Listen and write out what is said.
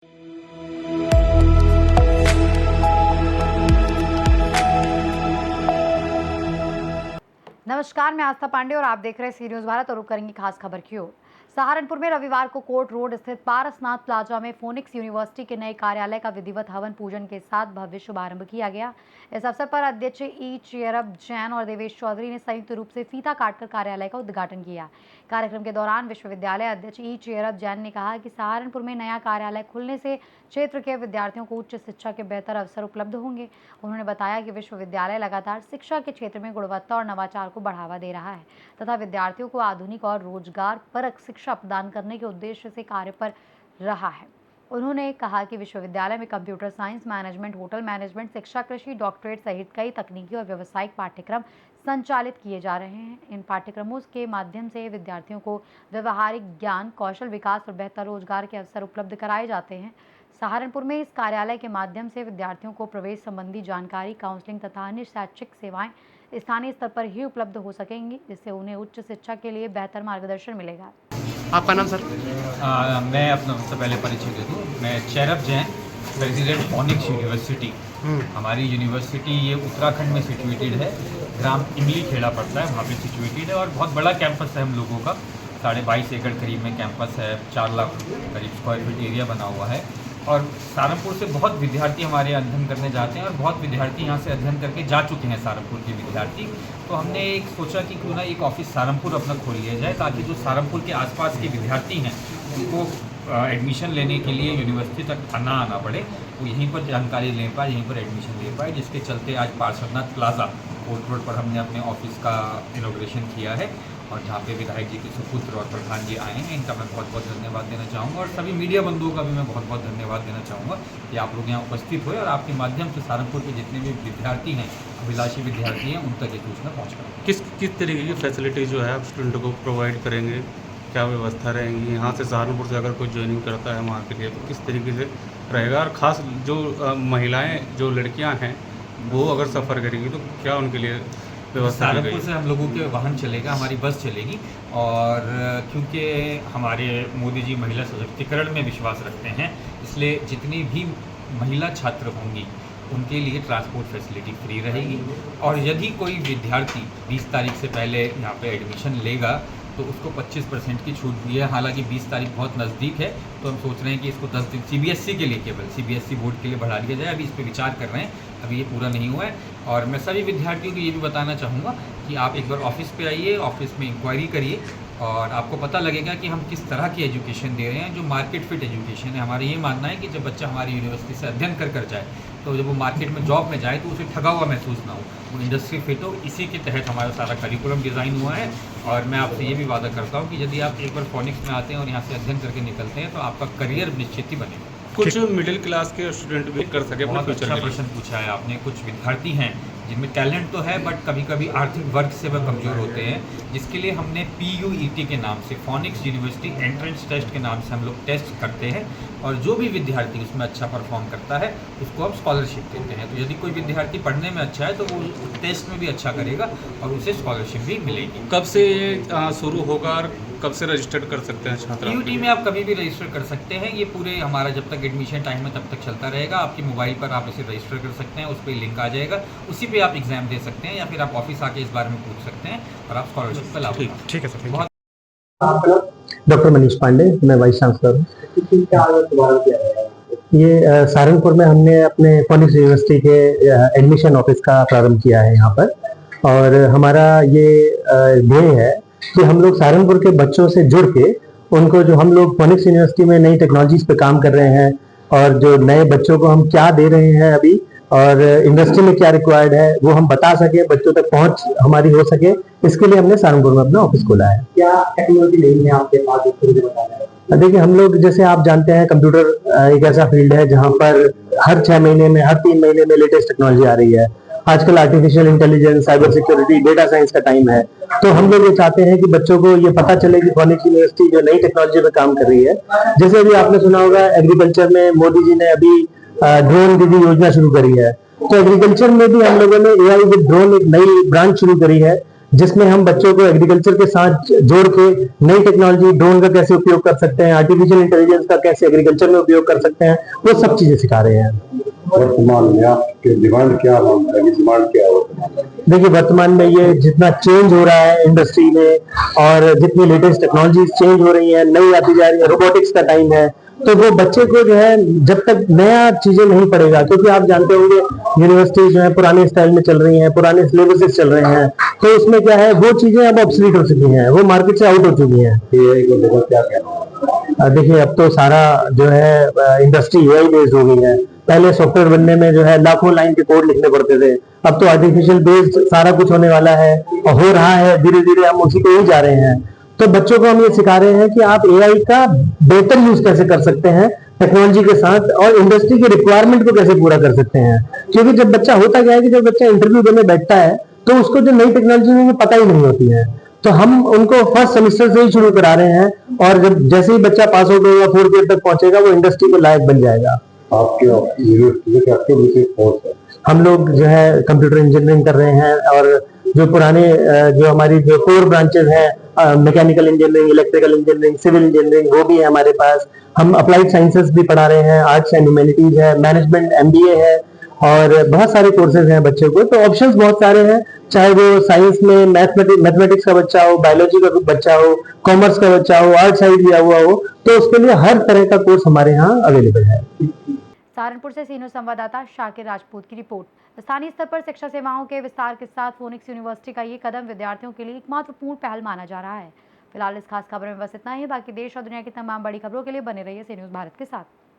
नमस्कार, मैं आस्था पांडे और आप देख रहे हैं सी न्यूज़ भारत और रुक करेंगे खास खबर की ओर। सहारनपुर में रविवार को कोर्ट रोड स्थित पारसनाथ प्लाजा में फोनिक्स यूनिवर्सिटी के नए कार्यालय का विधिवत हवन पूजन के साथ भव्य शुभारंभ किया गया। इस अवसर पर अध्यक्ष ई चेयरअप जैन और देवेश चौधरी ने संयुक्त रूप से फीता काटकर कार्यालय का उद्घाटन किया। कार्यक्रम के दौरान विश्वविद्यालय अध्यक्ष ई चेयरअप जैन ने कहा कि सहारनपुर में नया कार्यालय खुलने से क्षेत्र के विद्यार्थियों को उच्च शिक्षा के बेहतर अवसर उपलब्ध होंगे। उन्होंने बताया कि विश्वविद्यालय लगातार शिक्षा के क्षेत्र में गुणवत्ता और नवाचार को बढ़ावा दे रहा है तथा विद्यार्थियों को आधुनिक और रोजगार परक शिक्षा प्रदान करने के उद्देश्य से कार्य कर रहा है। उन्होंने कहा कि विश्वविद्यालय में computer science, management, hotel management, शिक्षा, कृषि, डॉक्टरेट सहित कई तकनीकी और व्यावसायिक पाठ्यक्रम संचालित किए जा रहे हैं। इन पाठ्यक्रमों के माध्यम से विद्यार्थियों को व्यवहारिक ज्ञान, कौशल विकास और बेहतर रोजगार के अवसर उपलब्ध कराए जाते हैं। सहारनपुर में इस कार्यालय के माध्यम से विद्यार्थियों को प्रवेश संबंधी जानकारी, काउंसलिंग तथा अन्य शैक्षिक सेवाएं स्थानीय स्तर पर ही उपलब्ध हो सकेंगी, जिससे उन्हें उच्च शिक्षा के लिए बेहतर मार्गदर्शन मिलेगा। आपका नाम सर? मैं अपना सबसे पहले परिचय दे दूँ। मैं cheer up Jain, president phoenix university. हमारी यूनिवर्सिटी ये उत्तराखंड में सिचुएटेड है, ग्राम इमली खेड़ा पड़ता है, वहाँ पे सिचुएटेड है और बहुत बड़ा कैंपस है हम लोगों का। 22.5 एकड़ करीब में कैंपस है, 4 लाख करीब स्क्वायर फीट एरिया बना हुआ है और सहारनपुर से बहुत विद्यार्थी हमारे अध्ययन करने जाते हैं और बहुत विद्यार्थी यहाँ से अध्ययन करके जा चुके हैं सहारनपुर के विद्यार्थी। तो हमने एक सोचा कि क्यों ना एक ऑफिस सहारनपुर अपना खोल लिया जाए ताकि जो सहारनपुर के आसपास के विद्यार्थी हैं उनको एडमिशन लेने के लिए यूनिवर्सिटी तक आना पड़े, वो यहीं पर जानकारी ले पाए, यहीं पर एडमिशन ले पाए, जिसके चलते आज पारसनाथ प्लाजा कोर्ट रोड पर हमने अपने ऑफिस का इनॉग्रेशन किया है और जहाँ पे विधायक जी के सुपुत्र और प्रधान जी आए हैं, इनका मैं बहुत बहुत धन्यवाद देना चाहूँगा और सभी मीडिया बंधुओं का भी मैं बहुत बहुत धन्यवाद देना चाहूँगा कि आप लोग यहाँ उपस्थित हुए और आपके माध्यम से सहारनपुर के जितने भी विद्यार्थी हैं, अभिलाषी विद्यार्थी हैं, उन तक ये सूचना पहुँच पाए। किस तरीके की फैसिलिटी जो है आप स्टूडेंटों को प्रोवाइड करेंगे, क्या व्यवस्था रहेंगी? यहाँ से सहारनपुर से अगर कोई ज्वाइनिंग करता है वहाँ के लिए तो किस तरीके से रहेगा? और ख़ास जो महिलाएँ, जो लड़कियाँ हैं वो अगर सफ़र करेंगी तो क्या उनके लिए सहारनपुर से हम लोगों के वाहन चलेगा, हमारी बस चलेगी और क्योंकि हमारे मोदी जी महिला सशक्तिकरण में विश्वास रखते हैं, इसलिए जितनी भी महिला छात्र होंगी उनके लिए ट्रांसपोर्ट फैसिलिटी फ्री रहेगी और यदि कोई विद्यार्थी 20 तारीख से पहले यहाँ पे एडमिशन लेगा तो उसको 25% की छूट दी है। हालांकि 20 तारीख बहुत नज़दीक है तो हम सोच रहे हैं कि इसको 10 दिन CBSE के लिए, केवल CBSE बोर्ड के लिए बढ़ा दिया जाए। अभी इस पर विचार कर रहे हैं, अभी ये पूरा नहीं हुआ है। और मैं सभी विद्यार्थियों को ये भी बताना चाहूँगा कि आप एक बार ऑफिस पे आइए, ऑफिस में इंक्वायरी करिए और आपको पता लगेगा कि हम किस तरह की एजुकेशन दे रहे हैं, जो मार्केट फिट एजुकेशन है। हमारा ये मानना है कि जब बच्चा हमारी यूनिवर्सिटी से अध्ययन कर जाए तो जब वो मार्केट में जॉब में जाए तो उसे ठगा हुआ महसूस ना हो, वो इंडस्ट्री फिट हो। इसी के तहत हमारा सारा करिकुलम डिज़ाइन हुआ है और मैं आपसे ये भी वादा करता हूँ कि यदि आप एक बार फोनिक्स में आते हैं और यहाँ से अध्ययन करके निकलते हैं तो आपका करियर निश्चित ही बनेगा। कुछ मिडिल क्लास के स्टूडेंट भी कर सके अपने फ्यूचर के लिए। प्रश्न पूछा है आपने। कुछ विद्यार्थी हैं जिनमें टैलेंट तो है बट कभी कभी आर्थिक वर्ग से वह कमज़ोर होते हैं, जिसके लिए हमने PUET के नाम से, फोनिक्स यूनिवर्सिटी एंट्रेंस टेस्ट के नाम से हम लोग टेस्ट करते हैं और जो भी विद्यार्थी उसमें अच्छा परफॉर्म करता है उसको हम स्कॉलरशिप देते हैं। तो यदि कोई विद्यार्थी पढ़ने में अच्छा है तो वो टेस्ट में भी अच्छा करेगा और उसे स्कॉलरशिप भी मिलेगी। कब से ये शुरू होगा और कब से रजिस्टर कर सकते हैं छात्र? PUET में आप कभी भी रजिस्टर कर सकते हैं। ये पूरे हमारा जब तक एडमिशन टाइम है तब तक चलता रहेगा। आपके मोबाइल पर आप इसे रजिस्टर कर सकते हैं, उस पर लिंक आ जाएगा, उसी पे आप एग्जाम दे सकते हैं या फिर आप ऑफिस आके इस बारे में पूछ सकते हैं और आप स्कॉलरशिप का लाभ उठा सकते हैं। ठीक है सर। बहुत डॉक्टर मनीष पांडे, मैं वाइस चांसलर हूँ। ये सहारनपुर में हमने अपने फोनिक्स यूनिवर्सिटी के एडमिशन ऑफिस का प्रारंभ किया है यहाँ पर और हमारा ये ध्येय है कि हम लोग सहारनपुर के बच्चों से जुड़ के उनको, जो हम लोग फोनिक्स यूनिवर्सिटी में नई टेक्नोलॉजीज पे काम कर रहे हैं और जो नए बच्चों को हम क्या दे रहे हैं अभी और इंडस्ट्री में क्या रिक्वायर्ड है वो हम बता सके, बच्चों तक पहुंच हमारी हो सके, इसके लिए हमने सहारनपुर में अपना ऑफिस खोला है। क्या टेक्नोलॉजी नहीं है आपके पास, इसको बताना है? देखिए, हम लोग जैसे आप जानते हैं कंप्यूटर एक ऐसा फील्ड है जहाँ पर हर 6 महीने में, हर 3 महीने में लेटेस्ट टेक्नोलॉजी आ रही है। आजकल artificial intelligence, cyber security, data science का टाइम है, तो हम लोग ये चाहते हैं कि बच्चों को ये पता चले कि फोनिक्स यूनिवर्सिटी जो नई टेक्नोलॉजी पे काम कर रही है। जैसे अभी आपने सुना होगा एग्रीकल्चर में मोदी जी ने अभी ड्रोन दीदी योजना शुरू करी है, तो एग्रीकल्चर में भी हम लोगों ने AI विद ड्रोन एक नई ब्रांच शुरू करी है जिसमें हम बच्चों को एग्रीकल्चर के साथ जोड़ के नई टेक्नोलॉजी, ड्रोन का कैसे उपयोग कर सकते हैं, आर्टिफिशियल इंटेलिजेंस का कैसे एग्रीकल्चर में उपयोग कर सकते हैं, वो सब चीजें सिखा रहे हैं। वर्तमान में आपकी डिमांड क्या है, डिमांड क्या है? देखिए, वर्तमान में ये जितना चेंज हो रहा है इंडस्ट्री में और जितनी लेटेस्ट टेक्नोलॉजीज चेंज हो रही है, नई आती जा रही है, रोबोटिक्स का टाइम है, तो वो बच्चे को जो है जब तक नया चीजें नहीं पड़ेगा, क्योंकि आप जानते होंगे यूनिवर्सिटी जो है पुराने स्टाइल में चल रही हैं, पुराने सिलेबसेस चल रहे हैं, तो उसमें क्या है वो चीजें अब ऑब्सोलीट हो चुकी हैं, वो मार्केट से आउट हो चुकी हैं। एआई को लेकर क्या कहना है? देखिए, अब तो सारा जो है इंडस्ट्री एआई बेस्ड हो गई है। पहले सॉफ्टवेयर बनने में जो है लाखों लाइन के कोड लिखने पड़ते थे, अब तो आर्टिफिशियल बेस्ड सारा कुछ होने वाला है और हो रहा है, धीरे धीरे हम उसी को ही जा रहे हैं। तो बच्चों को हम ये सिखा रहे हैं कि आप एआई का बेहतर यूज कैसे कर सकते हैं टेक्नोलॉजी के साथ और इंडस्ट्री के रिक्वायरमेंट को कैसे पूरा कर सकते हैं। क्योंकि जब बच्चा होता क्या है कि जब बच्चा इंटरव्यू देने बैठता है तो उसको जो नई टेक्नोलॉजी में पता ही नहीं होती है, तो हम उनको फर्स्ट सेमेस्टर से ही शुरू करा रहे हैं और जब जैसे ही बच्चा पास आउट होगा, 4th ईयर तक पहुंचेगा, वो इंडस्ट्री को लायक बन जाएगा। आपके यूनिवर्सिटी में क्या विशेष कोर्स है? हम लोग जो है कंप्यूटर इंजीनियरिंग कर रहे हैं और जो पुराने जो हमारी जो कोर ब्रांचेस हैं, mechanical engineering, electrical engineering, civil engineering, वो भी है हमारे पास। हम अप्लाइड साइंसेस भी पढ़ा रहे हैं, आर्ट्स एंड ह्यूमैनिटीज है, मैनेजमेंट एमबीए है और बहुत सारे कोर्सेज हैं बच्चों को। तो ऑप्शंस बहुत सारे हैं, चाहे वो साइंस में मैथमेटिक्स का बच्चा हो, बायोलॉजी का बच्चा हो, कॉमर्स का बच्चा हो, आर्ट साइड लिया हुआ हो, तो उसके लिए हर तरह का कोर्स हमारे यहाँ अवेलेबल है। सहारनपुर से सीनियर संवाददाता शाकिर राजपूत की रिपोर्ट। स्थानीय स्तर पर शिक्षा सेवाओं के विस्तार के साथ फोनिक्स यूनिवर्सिटी का ये कदम विद्यार्थियों के लिए एक महत्वपूर्ण पहल माना जा रहा है। फिलहाल इस खास खबर में बस इतना ही। बाकी देश और दुनिया की तमाम बड़ी खबरों के लिए बने रहिए सी न्यूज़ भारत के साथ।